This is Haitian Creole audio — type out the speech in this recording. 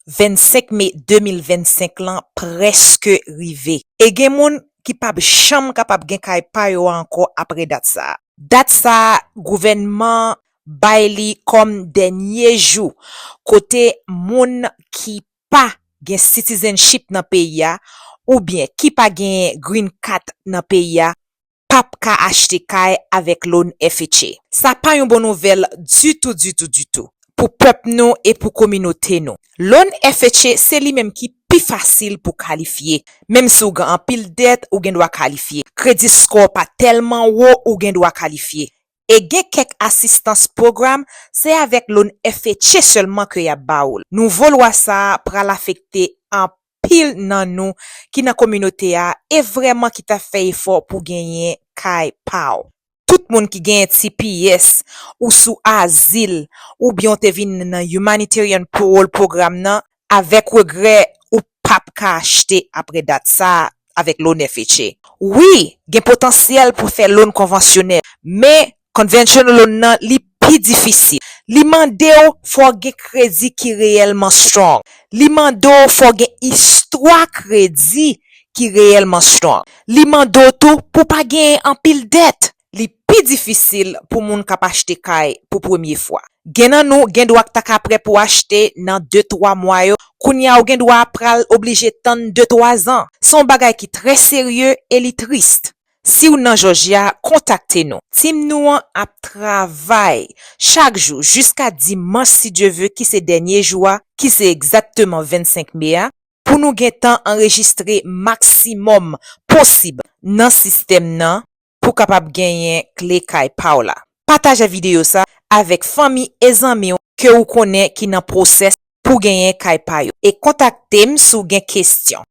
25 mai 2025 lan preske rive. E gen moun ki pa cham kapab gen kay pa yo anko apre dat sa. Dat sa, gouvernement bay li kom denye jou kote moun ki pa gen citizenship nan peyi ya ou bien ki pa gen green card nan peyi ya pap ka achete kay avec loan FHA. Sa pa yon bon nouvel du tout. Pour peuple nou et pour communauté nou. Loan FHA, c'est li même qui pi facile pour qualifier. Même si ou gen an pile dette ou gen doit qualifier. Credit score pas tellement haut ou gen doit qualifier. Et gen quelques assistance programme, c'est avec loan FHA seulement que y a baoul. Nou volwa sa pral affecter en pile nan nou qui nan communauté a et vraiment qui t'a fait effort pour gagner kay pa ou. Tout moun ki gen TPS ou sous asile ou bien te vin nan humanitarian parole programme nan avec regret ou pap ka achete après date ça avec loan FHA. Oui, gen potentiel pour faire loan conventionnel, mais conventional loan nan li pi difficile. Li mande ou faut gen crédit qui réellement strong. Li mande ou faut gen histoire crédit qui réellement strong. Li mande ou tout pour pas gen en pile dette. Li pi difficile pour moun kap achete kay pour première fois. Gen nan nou gen doit ta ka prêt pour acheter dans 2-3 mois yo. Kounya ou gen doit pral obligé tan 2-3 ans. Son bagay qui très sérieux et li triste. Si ou nan Georgia, contactez nous. Tim nou ap travail chaque jour jusqu'à dimanche si Dieu veut qui c'est dernier jour, qui c'est exactement 25 mai pour nous gen temps enregistrer maximum possible dans système nan pour capable gagner clé kay pa ou la. Partage vidéo ça avec famille et amis que ou connaît qui nan process pour gagner kay pa yo et contactez-moi sous gen question.